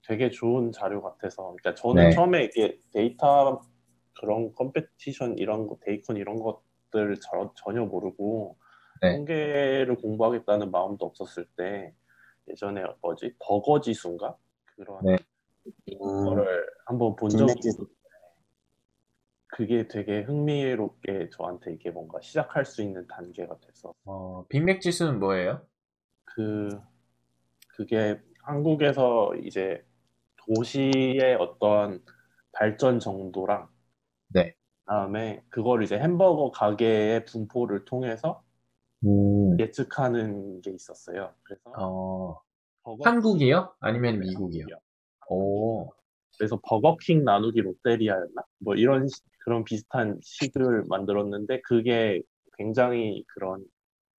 되게 좋은 자료 같아서. 그러니까 저는 네, 처음에 이게 데이터 그런 컴페티션 이런 거, 데이콘 이런 것들 전혀 모르고 네, 통계를 공부하겠다는 마음도 없었을 때 예전에 뭐지? 버거 지수인가? 그런 네. 거를 한번 본 적이 빅매치. 있어. 그게 되게 흥미롭게 저한테 이게 뭔가 시작할 수 있는 단계가 돼서 빅맥 지수는 뭐예요? 그 그게 한국에서 이제 도시의 어떤 발전 정도랑 네. 그다음에 그거를 이제 햄버거 가게의 분포를 통해서 음, 예측하는 게 있었어요. 그래서 어, 버거킹, 한국이요? 아니면 네, 미국이요? 한국이요. 한국이. 오, 그래서 버거킹 나누기 롯데리아였나? 뭐 이런 그런 비슷한 식을 만들었는데 그게 굉장히 그런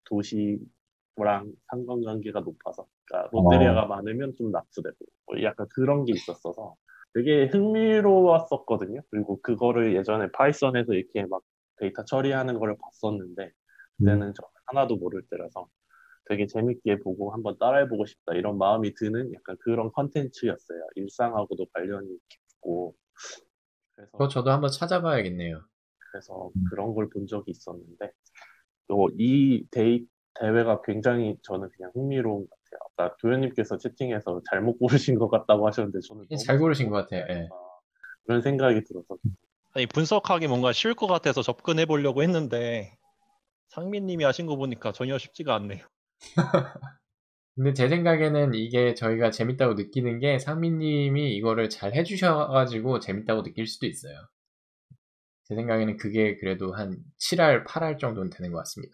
도시랑 상관관계가 높아서, 그러니까 어, 롯데리아가 많으면 좀 납부되고 뭐 약간 그런 게 있었어서 되게 흥미로웠었거든요. 그리고 그거를 예전에 파이썬에서 이렇게 막 데이터 처리하는 거를 봤었는데 음, 그때는 저 하나도 모를 때라서 되게 재밌게 보고 한번 따라해보고 싶다 이런 마음이 드는 약간 그런 컨텐츠였어요. 일상하고도 관련이 깊고 그거 그래서 저도 한번 찾아봐야겠네요. 그런 걸 본 적이 있었는데 또 이 대회가 굉장히 저는 그냥 흥미로운 것 같아요. 아까 도현님께서 채팅에서 잘못 고르신 것 같다고 하셨는데 저는 너무 잘 잘 고르신 것 같아요. 예. 고르셨다 그런 생각이 들어서 아니, 분석하기 뭔가 쉬울 것 같아서 접근해 보려고 했는데 상민님이 하신 거 보니까 전혀 쉽지가 않네요. 근데 제 생각에는 이게 저희가 재밌다고 느끼는 게 상민님이 이거를 잘 해주셔가지고 재밌다고 느낄 수도 있어요. 제 생각에는 그게 그래도 한 7할, 8할 정도는 되는 것 같습니다.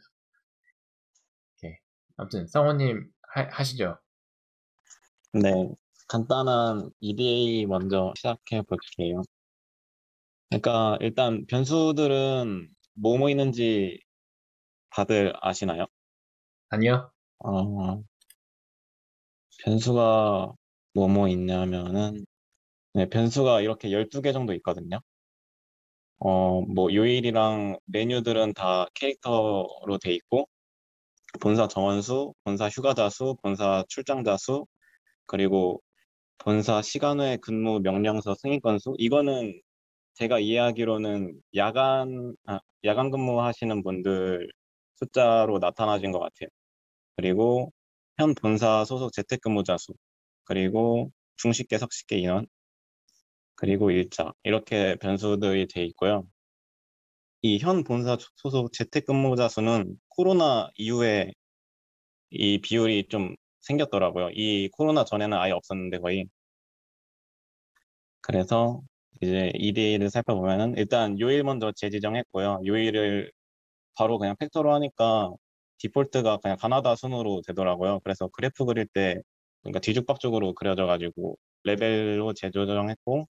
오케이. 아무튼 성호님 하시죠. 네, 간단한 EDA 먼저 시작해 볼게요. 그러니까 일단 변수들은 뭐뭐 있는지 다들 아시나요? 아니요? 어, 변수가 뭐뭐 있냐면은 네, 변수가 이렇게 12개 정도 있거든요. 뭐 요일이랑 메뉴들은 다 캐릭터로 돼 있고 본사 정원수, 본사 휴가자 수, 본사 출장자 수, 그리고 본사 시간 외 근무 명령서 승인 건수. 이거는 제가 이해하기로는 야간 근무하시는 분들 숫자로 나타나진 것 같아요. 그리고 현 본사 소속 재택근무자 수, 그리고 중식계, 석식계 인원, 그리고 일자. 이렇게 변수들이 돼 있고요. 이 현 본사 소속 재택근무자 수는 코로나 이후에 이 비율이 좀 생겼더라고요. 이 코로나 전에는 아예 없었는데 거의. 그래서 이제 EDA를 살펴보면은 일단 요일 먼저 재지정했고요. 요일을 바로 그냥 팩터로 하니까 디폴트가 그냥 가나다 순으로 되더라고요. 그래서 그래프 그릴 때 그러니까 뒤죽박죽으로 그려져가지고 레벨로 재조정했고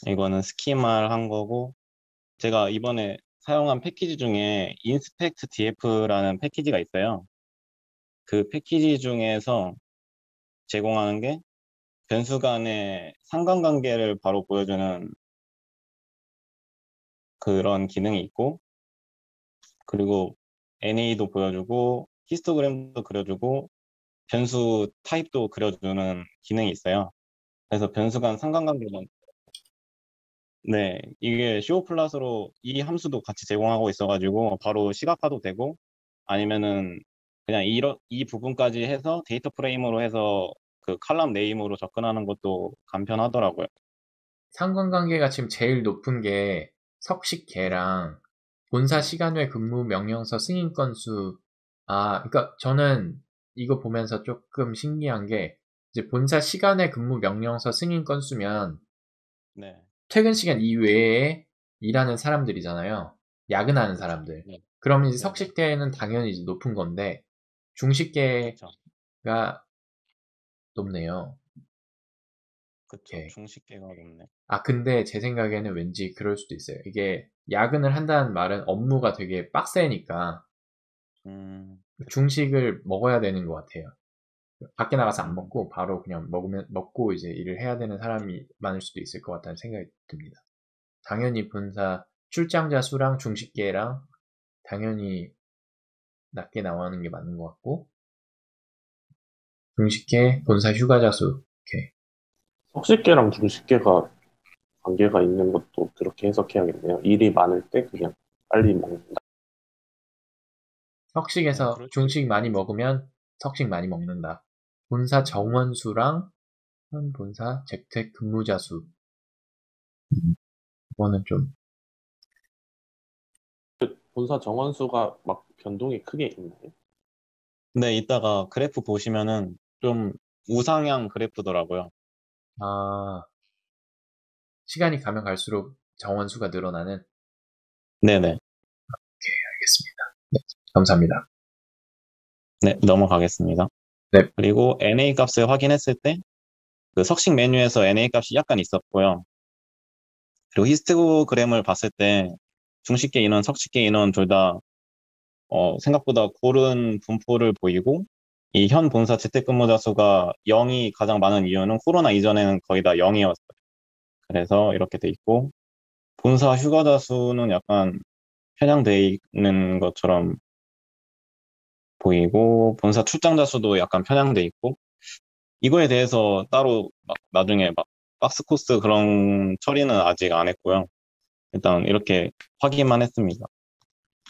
이거는 스키마를 한 거고 제가 이번에 사용한 패키지 중에 인스펙트 DF라는 패키지가 있어요. 그 패키지 중에서 제공하는 게 변수 간의 상관관계를 바로 보여주는 그런 기능이 있고 그리고 NA도 보여주고 히스토그램도 그려주고 변수 타입도 그려주는 기능이 있어요. 그래서 변수 간 상관관계는 네, 이게 쇼 플러스로 이 함수도 같이 제공하고 있어가지고 바로 시각화도 되고 아니면은 그냥 이 부분까지 해서 데이터 프레임으로 해서 그 칼럼 네임으로 접근하는 것도 간편하더라고요. 상관관계가 지금 제일 높은 게 석식계랑 본사 네, 시간 외 근무 명령서 승인 건수. 그러니까 저는 이거 보면서 조금 신기한 게 이제 본사 시간 외 근무 명령서 승인 건수면 네, 퇴근 시간 이외에 일하는 사람들이잖아요. 야근하는 그쵸, 사람들. 네, 그러면 이제 네, 네, 석식대는 당연히 이제 높은 건데 중식계가 그쵸, 높네요. 그쵸. 오케이. 중식계가 높네. 근데 제 생각에는 왠지 그럴 수도 있어요. 이게 야근을 한다는 말은 업무가 되게 빡세니까 그쵸. 중식을 먹어야 되는 것 같아요. 밖에 나가서 안 음, 먹고 바로 그냥 먹고 이제 일을 해야 되는 사람이 많을 수도 있을 것 같다는 생각이 듭니다. 당연히 본사 출장자 수랑 중식계랑 당연히 낮게 나오는 게 맞는 것 같고 중식계 본사 휴가자 수. 오케이. 석식계랑 중식계가 관계가 있는 것도 그렇게 해석해야겠네요. 일이 많을 때 그냥 빨리 먹는다. 석식에서 그럴 수 중식 많이 먹으면 석식 많이 먹는다. 본사 정원수랑 현 본사 재택 근무자 수. 이거는 좀 본사 정원수가 막 변동이 크게 있나요? 근데 이따가 그래프 보시면은 좀 우상향 그래프더라고요. 아, 시간이 가면 갈수록 정원수가 늘어나는. 네네. 알겠습니다. 네, 감사합니다. 네, 넘어가겠습니다. 네. 그리고 NA 값을 확인했을 때 그 석식 메뉴에서 NA 값이 약간 있었고요. 그리고 히스토그램을 봤을 때 중식계 인원, 석식계 인원 둘 다 생각보다 고른 분포를 보이고 이 현 본사 재택근무자 수가 0이 가장 많은 이유는 코로나 이전에는 거의 다 0이었어요. 그래서 이렇게 돼 있고 본사 휴가자 수는 약간 편향돼 있는 것처럼 보이고 본사 출장자 수도 약간 편향돼 있고 이거에 대해서 따로 막 나중에 막 박스 코스 그런 처리는 아직 안 했고요. 일단 이렇게 확인만 했습니다.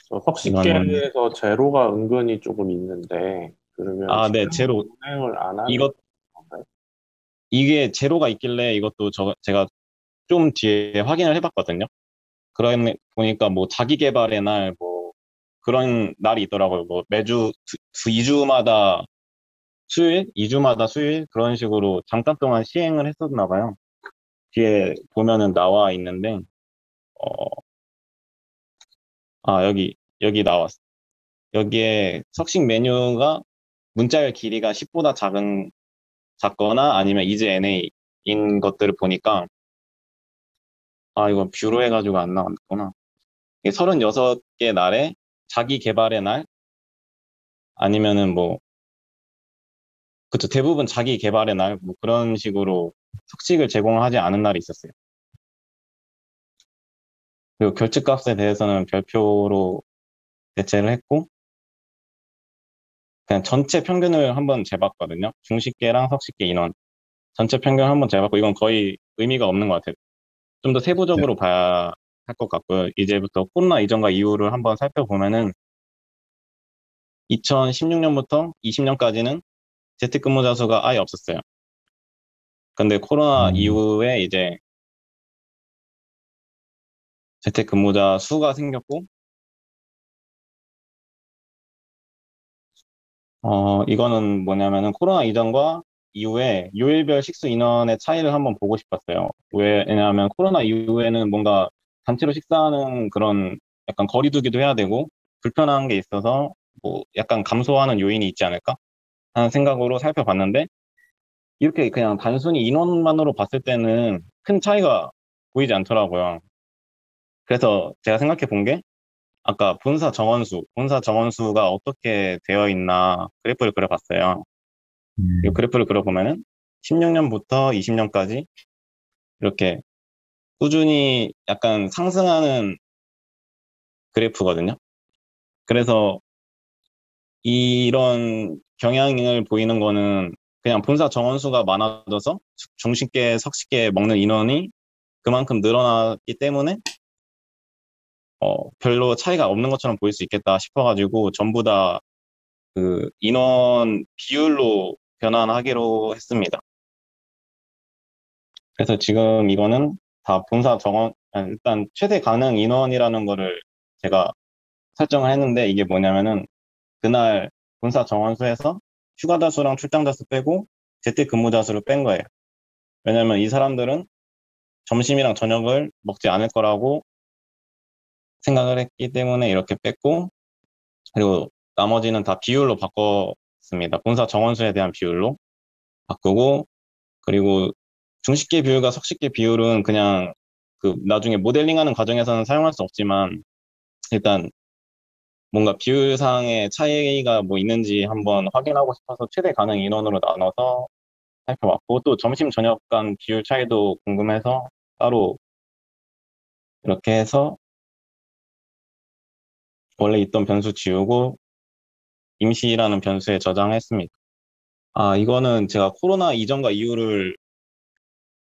저 이거는 석식계에서 제로가 은근히 조금 있는데 그러면 네, 실제로 제로 운행을 안 하는 이것 건가요? 이게 제로가 있길래 이것도 제가 좀 뒤에 확인을 해봤거든요. 그러면 보니까 뭐 자기 개발의 날 뭐 그런 날이 있더라고요. 뭐 매주 2주마다 수요일, 2주마다 수요일 그런 식으로 잠깐 동안 시행을 했었나 봐요. 뒤에 보면은 나와 있는데 어, 여기 나왔어. 여기에 석식 메뉴가 문자열 길이가 10보다 작거나 아니면 이즈 NA인 것들을 보니까 이거 뷰로 해가지고 안 나왔구나. 이게 36개 날에 자기 개발의 날 아니면은 뭐 그쵸 대부분 자기 개발의 날 뭐 그런 식으로 석식을 제공하지 않은 날이 있었어요. 그리고 결제값에 대해서는 별표로 대체를 했고 그냥 전체 평균을 한번 재봤거든요. 중식계랑 석식계 인원 전체 평균 한번 재봤고 이건 거의 의미가 없는 것 같아요. 좀 더 네. 세부적으로 봐야 할 것 같고요. 이제부터 코로나 이전과 이후를 한번 살펴보면은 2016년부터 20년까지는 재택근무자 수가 아예 없었어요. 근데 코로나 이후에 이제 재택근무자 수가 생겼고, 이거는 뭐냐면은 코로나 이전과 이후에 요일별 식수 인원의 차이를 한번 보고 싶었어요. 왜냐하면 코로나 이후에는 뭔가 단체로 식사하는 그런 약간 거리두기도 해야 되고, 불편한 게 있어서 뭐 약간 감소하는 요인이 있지 않을까 하는 생각으로 살펴봤는데, 이렇게 그냥 단순히 인원만으로 봤을 때는 큰 차이가 보이지 않더라고요. 그래서 제가 생각해 본 게 아까 본사 정원수가 어떻게 되어 있나 그래프를 그려봤어요. 이 그래프를 그려보면은 16년부터 20년까지 이렇게 꾸준히 약간 상승하는 그래프거든요. 그래서 이런 경향을 보이는 거는 그냥 본사 정원수가 많아져서 중식계, 석식계 먹는 인원이 그만큼 늘어났기 때문에 별로 차이가 없는 것처럼 보일 수 있겠다 싶어가지고 전부 다 그 인원 비율로 변환하기로 했습니다. 그래서 지금 이거는 다 일단 최대 가능 인원이라는 거를 제가 설정을 했는데 이게 뭐냐면은 그날 본사 정원수에서 휴가자 수랑 출장자 수 빼고 재택근무자 수를 뺀 거예요. 왜냐면 이 사람들은 점심이랑 저녁을 먹지 않을 거라고 생각을 했기 때문에 이렇게 뺐고 그리고 나머지는 다 비율로 바꿨습니다. 본사 정원수에 대한 비율로 바꾸고 그리고 중식계 비율과 석식계 비율은 그냥 그 나중에 모델링하는 과정에서는 사용할 수 없지만 일단 뭔가 비율상의 차이가 뭐 있는지 한번 확인하고 싶어서 최대 가능 인원으로 나눠서 살펴봤고 또 점심 저녁 간 비율 차이도 궁금해서 따로 이렇게 해서 원래 있던 변수 지우고 임시라는 변수에 저장했습니다. 이거는 제가 코로나 이전과 이후를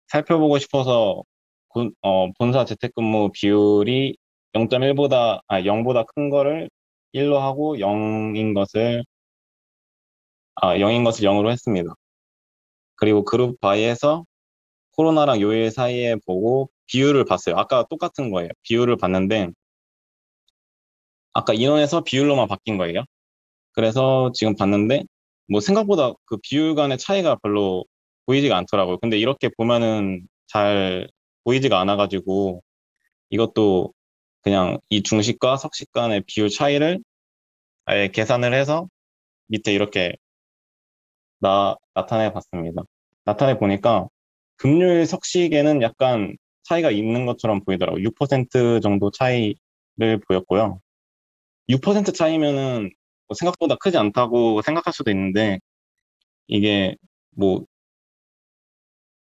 살펴보고 싶어서 본사 재택근무 비율이 0.1보다 0보다 큰 거를 1로 하고 0인 것을 0으로 했습니다. 그리고 그룹 바이에서 코로나랑 요일 사이에 보고 비율을 봤어요. 아까 똑같은 거예요. 비율을 봤는데 아까 인원에서 비율로만 바뀐 거예요. 그래서 지금 봤는데 뭐 생각보다 그 비율 간의 차이가 별로 보이지가 않더라고요. 근데 이렇게 보면은 잘 보이지가 않아가지고 이것도 그냥 이 중식과 석식 간의 비율 차이를 아예 계산을 해서 밑에 이렇게 나타내 봤습니다. 나타내 보니까 금요일 석식에는 약간 차이가 있는 것처럼 보이더라고요. 6% 정도 차이를 보였고요. 6% 차이면은 뭐 생각보다 크지 않다고 생각할 수도 있는데 이게 뭐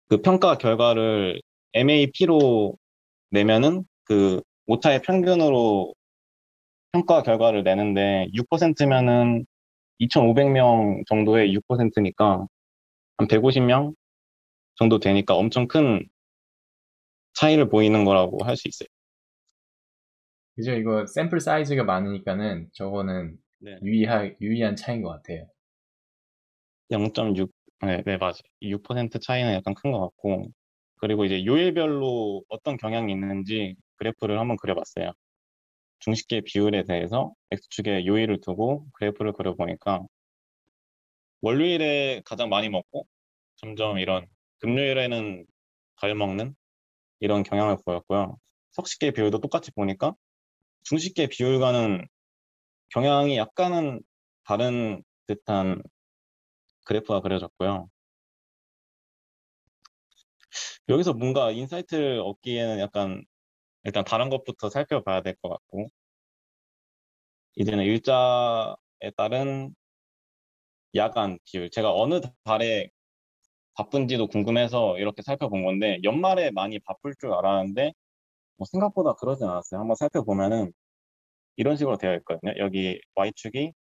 그 평가 결과를 MAP로 내면은 그 오차의 평균으로 평가 결과를 내는데 6%면은 2,500명 정도의 6%니까 한 150명 정도 되니까 엄청 큰 차이를 보이는 거라고 할 수 있어요. 그죠? 이거 샘플 사이즈가 많으니까는 저거는 네. 유의한 차이인 것 같아요. 0.6, 네, 맞아요. 6% 차이는 약간 큰 것 같고, 그리고 이제 요일별로 어떤 경향이 있는지 그래프를 한번 그려봤어요. 중식계 비율에 대해서 X축에 요일을 두고 그래프를 그려보니까 월요일에 가장 많이 먹고 점점 이런 금요일에는 덜 먹는 이런 경향을 보였고요. 석식계 비율도 똑같이 보니까 중식계 비율과는 경향이 약간은 다른 듯한 그래프가 그려졌고요. 여기서 뭔가 인사이트를 얻기에는 약간 일단 다른 것부터 살펴봐야 될 것 같고, 이제는 일자에 따른 야간 비율. 제가 어느 달에 바쁜지도 궁금해서 이렇게 살펴본 건데, 연말에 많이 바쁠 줄 알았는데, 뭐 생각보다 그러진 않았어요. 한번 살펴보면은 이런 식으로 되어 있거든요. 여기 Y축이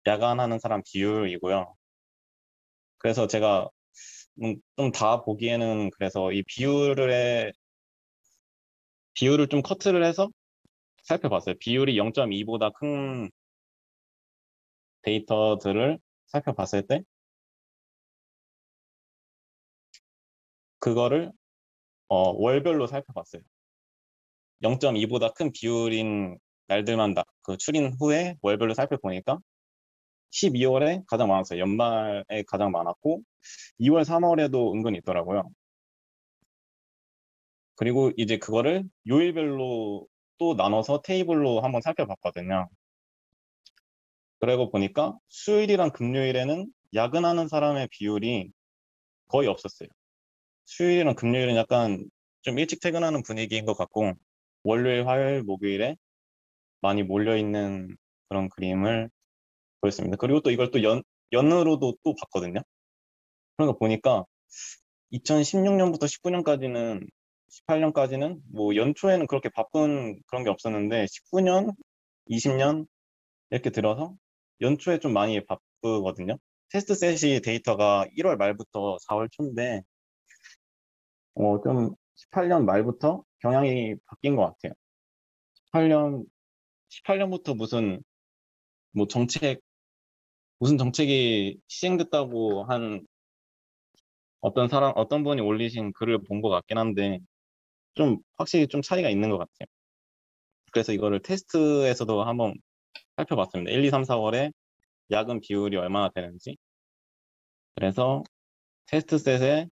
야간하는 사람 비율이고요. 그래서 제가 좀 다 보기에는 그래서 이 비율을 좀 커트를 해서 살펴봤어요. 비율이 0.2보다 큰 데이터들을 살펴봤을 때 그거를 월별로 살펴봤어요. 0.2보다 큰 비율인 날들만 그 추린 후에 월별로 살펴보니까 12월에 가장 많았어요. 연말에 가장 많았고 2월, 3월에도 은근히 있더라고요. 그리고 이제 그거를 요일별로 또 나눠서 테이블로 한번 살펴봤거든요. 그러고 보니까 수요일이랑 금요일에는 야근하는 사람의 비율이 거의 없었어요. 수요일이랑 금요일은 약간 좀 일찍 퇴근하는 분위기인 것 같고, 월요일, 화요일, 목요일에 많이 몰려있는 그런 그림을 보였습니다. 그리고 또 이걸 또 연으로도 또 봤거든요. 그러니까 보니까 2016년부터 19년까지는, 18년까지는 뭐 연초에는 그렇게 바쁜 그런 게 없었는데, 19년, 20년 이렇게 들어서 연초에 좀 많이 바쁘거든요. 테스트 셋이 데이터가 1월 말부터 4월 초인데, 좀 18년 말부터 경향이 바뀐 것 같아요. 18년부터 뭐 무슨 정책이 시행됐다고 한 어떤 분이 올리신 글을 본 것 같긴 한데, 확실히 좀 차이가 있는 것 같아요. 그래서 이거를 테스트에서도 한번 살펴봤습니다. 1, 2, 3, 4월에 야근 비율이 얼마나 되는지. 그래서 테스트 셋에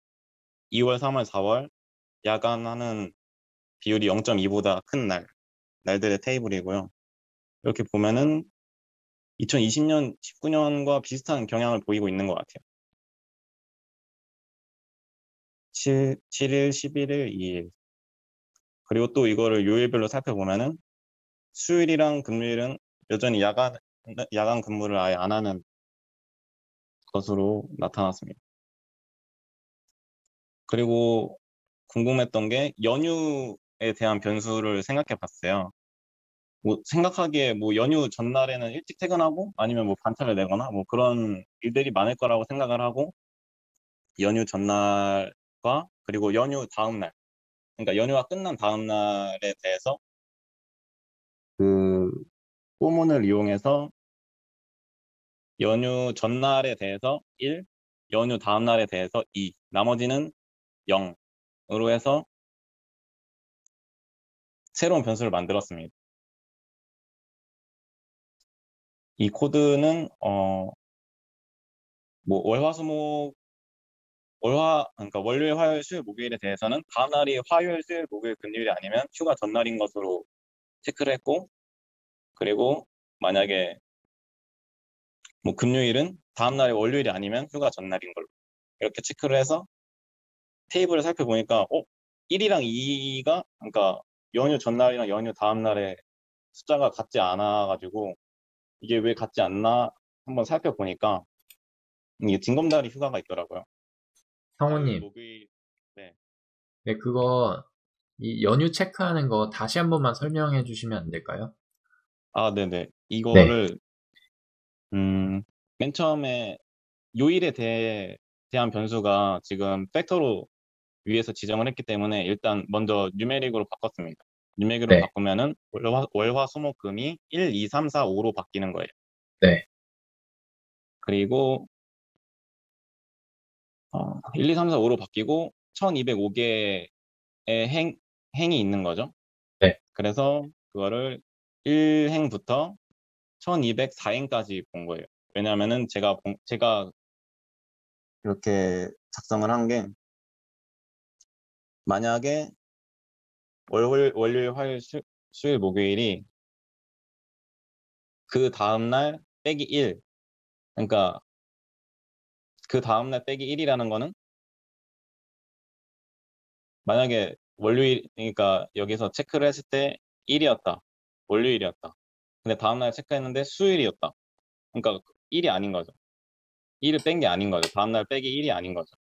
2월, 3월, 4월 야간하는 비율이 0.2보다 큰 날들의 테이블이고요. 이렇게 보면은 2020년, 19년과 비슷한 경향을 보이고 있는 것 같아요. 7일, 11일, 2일. 그리고 또 이거를 요일별로 살펴보면은 수요일이랑 금요일은 여전히 야간 근무를 아예 안 하는 것으로 나타났습니다. 그리고 궁금했던 게 연휴에 대한 변수를 생각해 봤어요. 뭐 생각하기에 뭐 연휴 전날에는 일찍 퇴근하고 아니면 뭐 반차를 내거나 뭐 그런 일들이 많을 거라고 생각을 하고 연휴 전날과 그리고 연휴 다음 날, 그러니까 연휴가 끝난 다음 날에 대해서 그 포문을 이용해서 연휴 전날에 대해서 1, 연휴 다음 날에 대해서 2, 나머지는 0으로 해서 새로운 변수를 만들었습니다. 이 코드는 뭐 그러니까 월요일, 화요일, 수요일, 목요일에 대해서는 다음 날이 화요일, 수요일, 목요일, 금요일이 아니면 휴가 전날인 것으로 체크를 했고, 그리고 만약에 뭐 금요일은 다음 날이 월요일이 아니면 휴가 전날인 걸로 이렇게 체크를 해서 테이블을 살펴보니까 1이랑 2가 그러니까 연휴 전날이랑 연휴 다음 날에 숫자가 같지 않아가지고 이게 왜 같지 않나 한번 살펴보니까 이게 징검다리 휴가가 있더라고요. 화요일, 성우님, 목요일. 네. 네, 그거, 이 연휴 체크하는 거 다시 한 번만 설명해 주시면 안 될까요? 아, 네네. 네, 이거를 맨 처음에 요일에 대한 변수가 지금 팩터로 위에서 지정을 했기 때문에 일단 먼저 뉴메릭으로 바꿨습니다. 뉴메릭으로 네, 바꾸면은 월화수목금이 1, 2, 3, 4, 5로 바뀌는 거예요. 네, 그리고 1, 2, 3, 4, 5로 바뀌고 1205개의 행이 있는 거죠. 네. 그래서 그거를 1행부터 1204행까지 본 거예요. 왜냐하면은 제가 이렇게 작성을 한 게 만약에 월요일, 화요일, 수요일, 목요일이 그 다음날 빼기 1, 그러니까 그 다음날 빼기 1이라는 거는 만약에 월요일, 그러니까 여기서 체크를 했을 때 1이었다. 월요일이었다. 근데 다음날 체크했는데 수요일이었다. 그러니까 1이 아닌 거죠. 1을 뺀 게 아닌 거죠. 다음날 빼기 1이 아닌 거죠.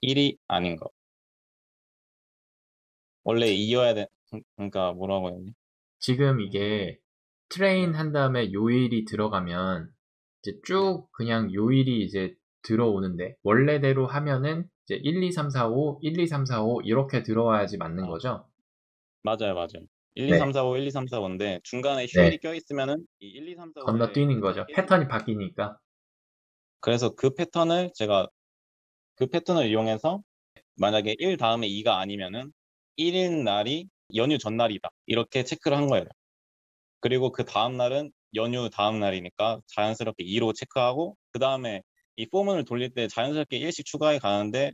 1이 아닌 거. 원래 2여야 돼. 그러니까 뭐라고 해야 되지? 지금 이게 트레인 네. 한 다음에 요일이 들어가면 이제 네. 쭉 그냥 요일이 이제 들어오는데 원래대로 하면은 이제 1, 2, 3, 4, 5, 1, 2, 3, 4, 5 이렇게 들어와야지 맞는 아, 거죠? 맞아요, 맞아요. 1, 2, 3, 네, 4, 5, 1, 2, 3, 4, 5인데 중간에 휴일이 네. 껴있으면은 이 1, 2, 3, 4, 5의 건너뛰는 숫자가 거죠. 깨지는 패턴이 거예요. 바뀌니까. 그래서 그 패턴을 이용해서 만약에 1 다음에 2가 아니면은 1인 날이 연휴 전날이다. 이렇게 체크를 한 거예요. 그리고 그 다음 날은 연휴 다음 날이니까 자연스럽게 2로 체크하고 그 다음에 이 포문을 돌릴 때 자연스럽게 1씩 추가해 가는데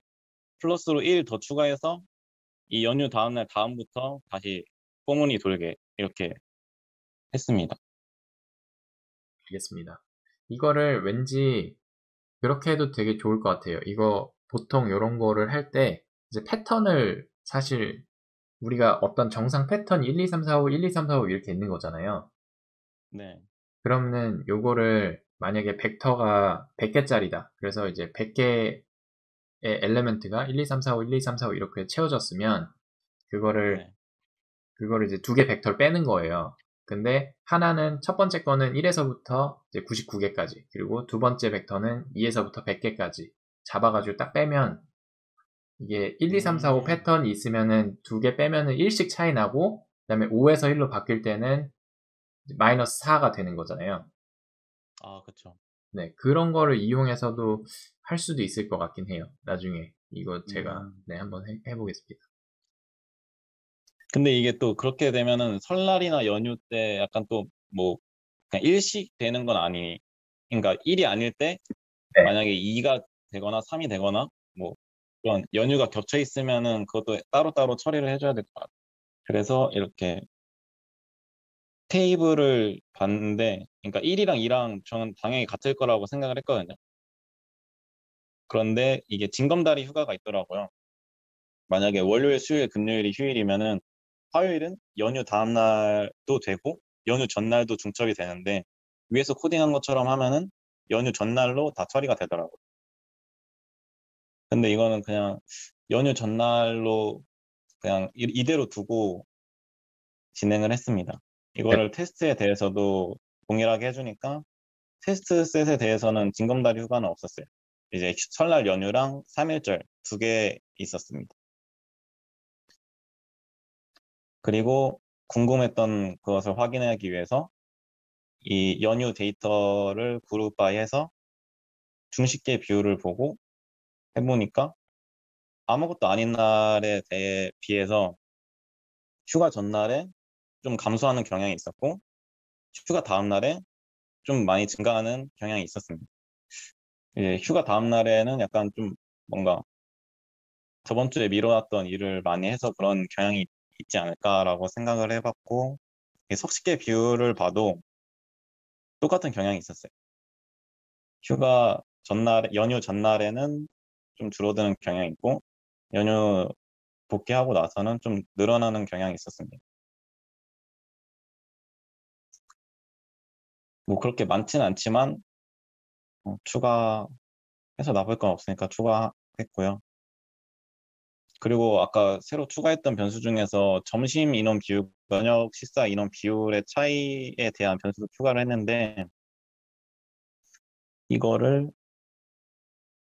플러스로 1 더 추가해서 이 연휴 다음 날 다음부터 다시 포문이 돌게 이렇게 했습니다. 알겠습니다. 이거를 왠지 그렇게 해도 되게 좋을 것 같아요. 이거 보통 이런 거를 할 때 이제 패턴을 사실 우리가 어떤 정상 패턴 1, 2, 3, 4, 5, 1, 2, 3, 4, 5 이렇게 있는 거잖아요. 네. 그러면은 요거를 만약에 벡터가 100개짜리다. 그래서 이제 100개의 엘레멘트가 1, 2, 3, 4, 5, 1, 2, 3, 4, 5 이렇게 채워졌으면 그거를 네. 그거를 이제 두 개 벡터를 빼는 거예요. 근데 하나는 첫 번째 거는 1에서부터 이제 99개까지 그리고 두 번째 벡터는 2에서부터 100개까지 잡아가지고 딱 빼면 이게 1, 2, 3, 4, 5 음. 패턴이 있으면은 두 개 빼면은 1씩 차이 나고 그다음에 5에서 1로 바뀔 때는 마이너스 4가 되는 거잖아요. 아, 그쵸. 네, 그런 거를 이용해서도 할 수도 있을 것 같긴 해요. 나중에 이거 제가 음. 네, 한번 해보겠습니다. 근데 이게 또 그렇게 되면은 설날이나 연휴 때 약간 또 뭐 그냥 일식 되는 건 그러니까 1이 아닐 때 네, 만약에 2가 되거나 3이 되거나 뭐 그런 연휴가 겹쳐 있으면은 그것도 따로따로 처리를 해줘야 될 것 같아요. 그래서 이렇게 테이블을 봤는데, 그러니까 1이랑 2랑 저는 당연히 같을 거라고 생각을 했거든요. 그런데 이게 징검다리 휴가가 있더라고요. 만약에 월요일, 수요일, 금요일이 휴일이면은 화요일은 연휴 다음 날도 되고 연휴 전날도 중첩이 되는데 위에서 코딩한 것처럼 하면은 연휴 전날로 다 처리가 되더라고요. 근데 이거는 그냥 연휴 전날로 그냥 이대로 두고 진행을 했습니다. 이거를 테스트에 대해서도 동일하게 해주니까 테스트 셋에 대해서는 징검다리 휴가는 없었어요. 이제 설날 연휴랑 3일절 두 개 있었습니다. 그리고 궁금했던 그것을 확인하기 위해서 이 연휴 데이터를 그룹 바이 해서 중식계 비율을 보고 해보니까 아무것도 아닌 날에 비해서 휴가 전날에 좀 감소하는 경향이 있었고 휴가 다음 날에 좀 많이 증가하는 경향이 있었습니다. 이제 휴가 다음 날에는 약간 좀 뭔가 저번 주에 미뤄놨던 일을 많이 해서 그런 경향이 있지 않을까라고 생각을 해봤고 석식계 비율을 봐도 똑같은 경향이 있었어요. 휴가 전날, 연휴 전날에는 좀 줄어드는 경향이 있고 연휴 복귀하고 나서는 좀 늘어나는 경향이 있었습니다. 뭐 그렇게 많지는 않지만 추가해서 나쁠 건 없으니까 추가했고요. 그리고 아까 새로 추가했던 변수 중에서 점심 인원 비율, 저녁 식사 인원 비율의 차이에 대한 변수도 추가를 했는데 이거를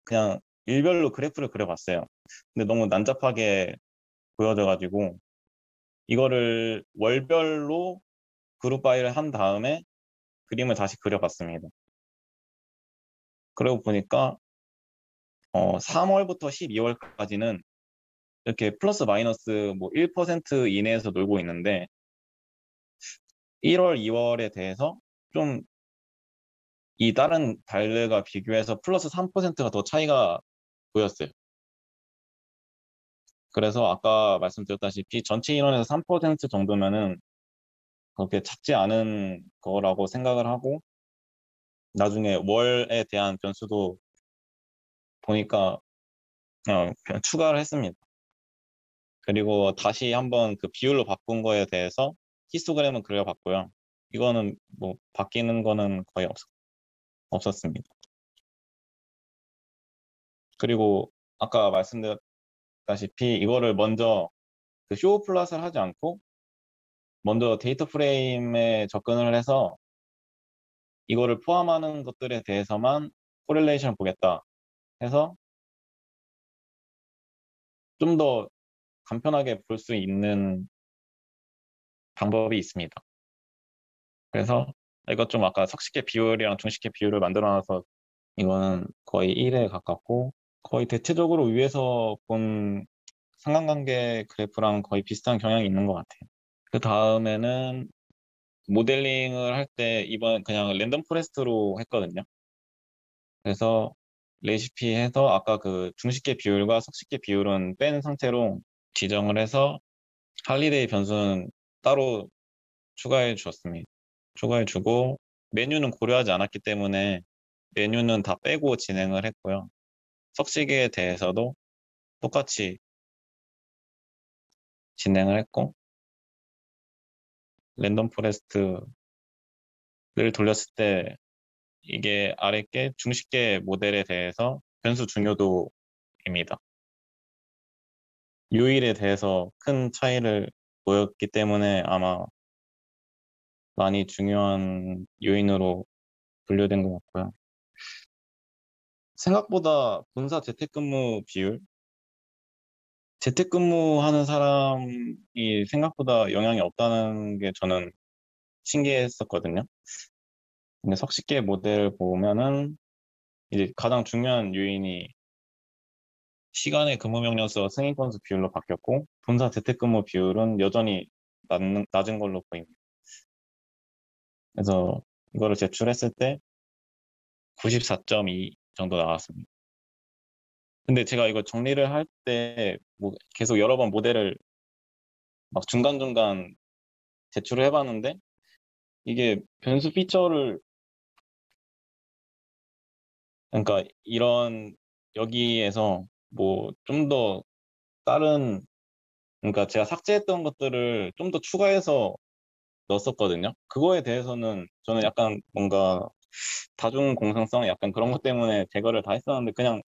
그냥 일별로 그래프를 그려봤어요. 근데 너무 난잡하게 보여져가지고 이거를 월별로 그룹 바이를 한 다음에 그림을 다시 그려봤습니다. 그러고 보니까 3월부터 12월까지는 이렇게 플러스 마이너스 뭐 1% 이내에서 놀고 있는데 1월, 2월에 대해서 좀 이 다른 달들과 비교해서 플러스 3%가 더 차이가 보였어요. 그래서 아까 말씀드렸다시피 전체 인원에서 3% 정도면은 그렇게 작지 않은 거라고 생각을 하고 나중에 월에 대한 변수도 보니까 그냥 추가를 했습니다. 그리고 다시 한번 그 비율로 바꾼 거에 대해서 히스토그램은 그려봤고요. 이거는 뭐 바뀌는 거는 거의 없었습니다. 그리고 아까 말씀드렸다시피 이거를 먼저 그 쇼 플랫을 하지 않고 먼저 데이터 프레임에 접근을 해서 이거를 포함하는 것들에 대해서만 코렐레이션을 보겠다 해서 좀 더 간편하게 볼 수 있는 방법이 있습니다. 그래서 이것 좀 아까 석식계 비율이랑 중식계 비율을 만들어놔서 이거는 거의 1에 가깝고 거의 대체적으로 위에서 본 상관관계 그래프랑 거의 비슷한 경향이 있는 것 같아요. 그 다음에는 모델링을 할 때 이번 그냥 랜덤 포레스트로 했거든요. 그래서 레시피 해서 아까 그 중식계 비율과 석식계 비율은 뺀 상태로 지정을 해서 할리데이 변수는 따로 추가해 주었습니다. 추가해 주고 메뉴는 고려하지 않았기 때문에 메뉴는 다 빼고 진행을 했고요. 석식에 대해서도 똑같이 진행을 했고 랜덤 포레스트를 돌렸을 때 이게 아래 게 중식계 모델에 대해서 변수 중요도입니다. 요일에 대해서 큰 차이를 보였기 때문에 아마 많이 중요한 요인으로 분류된 것 같고요. 생각보다 본사 재택근무 비율, 재택근무하는 사람이 생각보다 영향이 없다는 게 저는 신기했었거든요. 근데 석식계 모델을 보면은 이제 가장 중요한 요인이 시간의 근무 명령서 승인 건수 비율로 바뀌었고 본사 재택근무 비율은 여전히 낮은 걸로 보입니다. 그래서 이거를 제출했을 때 94.2 정도 나왔습니다. 근데 제가 이거 정리를 할 때 뭐 계속 여러 번 모델을 막 중간중간 제출을 해봤는데 이게 변수 피처를 그러니까 이런 여기에서 뭐 좀 더 다른 그러니까 제가 삭제했던 것들을 좀 더 추가해서 넣었었거든요. 그거에 대해서는 저는 약간 뭔가 다중 공상성 약간 그런 것 때문에 제거를 다 했었는데 그냥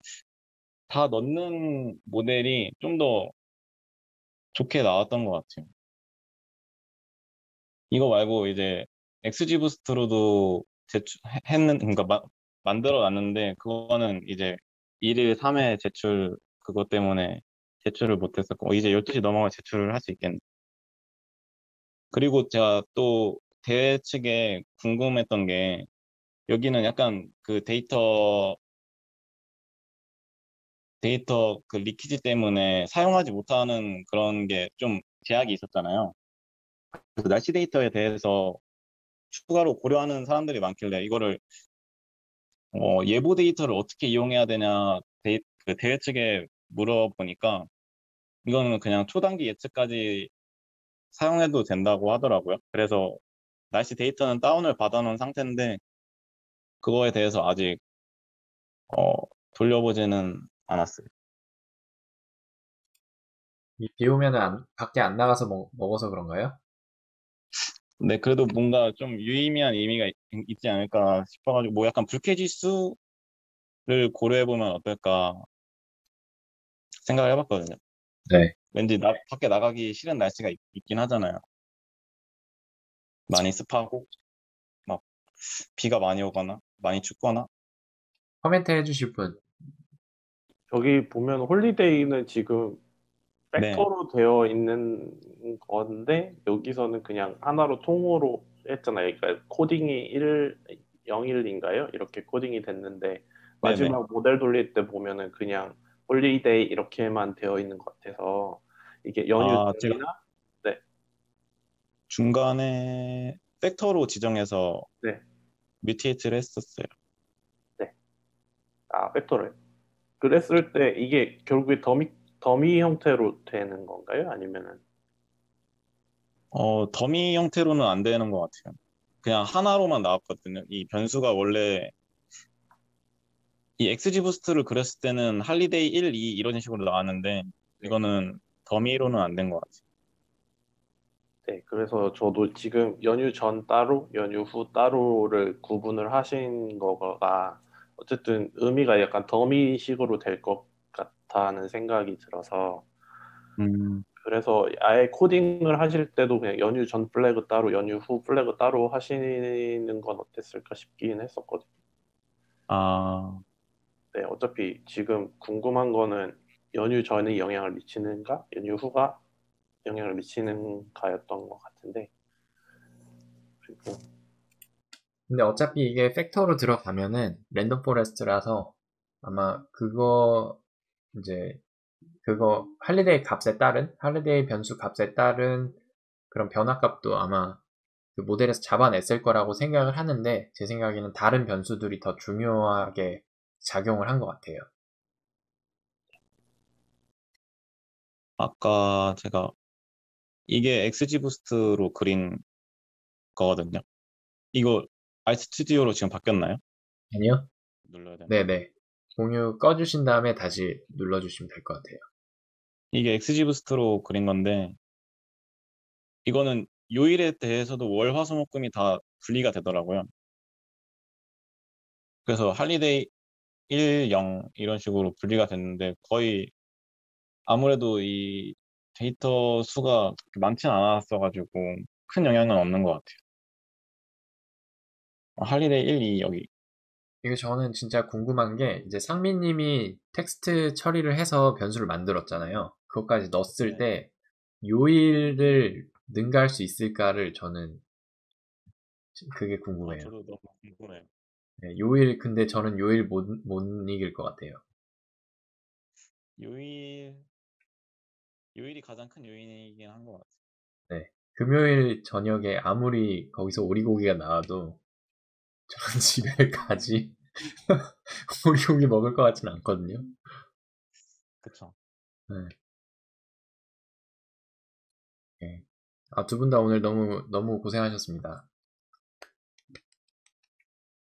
다 넣는 모델이 좀 더 좋게 나왔던 것 같아요. 이거 말고 이제 XG 부스트로도 그러니까 만들어 놨는데 그거는 이제 1일 3회 제출 그것 때문에 제출을 못했었고 이제 12시 넘어가 제출을 할 수 있겠네. 그리고 제가 또 대회 측에 궁금했던 게 여기는 약간 그 데이터 그 리키지 때문에 사용하지 못하는 그런 게 좀 제약이 있었잖아요. 그 날씨 데이터에 대해서 추가로 고려하는 사람들이 많길래 이거를 예보 데이터를 어떻게 이용해야 되냐 그 대회 측에 물어보니까 이거는 그냥 초단기 예측까지 사용해도 된다고 하더라고요. 그래서 날씨 데이터는 다운을 받아놓은 상태인데 그거에 대해서 아직 어, 돌려보지는 않았어요. 비 오면은 밖에 안 나가서 먹어서 그런가요? 근데 그래도 뭔가 좀 유의미한 의미가 있지 않을까 싶어가지고 뭐 약간 불쾌지수를 고려해보면 어떨까 생각을 해봤거든요. 네. 왠지 밖에 나가기 싫은 날씨가 있긴 하잖아요. 많이 습하고 막 비가 많이 오거나 많이 춥거나. 코멘트 해주실 분. 여기 보면 홀리데이는 지금 네, 팩터로 되어 있는 건데 여기서는 그냥 하나로 통으로 했잖아요. 그러니까 코딩이 01인가요? 이렇게 코딩이 됐는데 네네. 마지막 모델 돌릴 때 보면은 그냥 홀리데이 이렇게만 되어 있는 것 같아서 이게 연휴 아, 제가 전이나 네, 중간에 팩터로 지정해서 네, 뮤테이트를 했었어요. 네. 아, 팩터를. 그랬을 때 이게 결국에 더미 형태로 되는 건가요? 아니면은 더미 형태로는 안 되는 것 같아요. 그냥 하나로만 나왔거든요. 이 변수가 원래 이 XG 부스트를 그렸을 때는 할리데이 1, 2 이런 식으로 나왔는데 네. 이거는 더미로는 안 된 것 같아요. 네, 그래서 저도 지금 연휴 전 따로, 연휴 후 따로를 구분을 하신 거가 어쨌든 의미가 약간 더미식으로 될 것 같다는 생각이 들어서 음, 그래서 아예 코딩을 하실 때도 그냥 연휴 전 플래그 따로, 연휴 후 플래그 따로 하시는 건 어땠을까 싶긴 했었거든요. 아, 네, 어차피 지금 궁금한 거는 연휴 전이 영향을 미치는가, 연휴 후가 영향을 미치는가였던 것 같은데 그리고 근데 어차피 이게 팩터로 들어가면은 랜덤 포레스트라서 아마 이제 할리데이 변수 값에 따른 그런 변화값도 아마 그 모델에서 잡아냈을 거라고 생각을 하는데 제 생각에는 다른 변수들이 더 중요하게 작용을 한 것 같아요. 아까 제가 이게 XG 부스트로 그린 거거든요. 이거 iStudio로 지금 바뀌었나요? 아니요? 눌러야 되나? 네네. 공유 꺼주신 다음에 다시 눌러주시면 될 것 같아요. 이게 XG 부스트로 그린 건데 이거는 요일에 대해서도 월, 화, 수, 목, 금이 다 분리가 되더라고요. 그래서 할리데이 1, 0 이런 식으로 분리가 됐는데 거의 아무래도 이 데이터 수가 그렇게 많지는 않았어가지고 큰 영향은 없는 것 같아요. 할리데이 1, 2 여기. 이거 저는 진짜 궁금한 게 이제 상민님이 텍스트 처리를 해서 변수를 만들었잖아요. 그것까지 넣었을 네. 때 요일을 능가할 수 있을까를 저는 그게 궁금해요. 저도 너무 궁금해요. 네, 근데 저는 요일 못 이길 것 같아요. 요일, 요일이 가장 큰 요인이긴 한 것 같아요. 네. 금요일 저녁에 아무리 거기서 오리고기가 나와도 저는 집에 가지 오리고기 먹을 것 같진 않거든요. 그쵸. 네. 네. 두 분 다 오늘 너무 고생하셨습니다.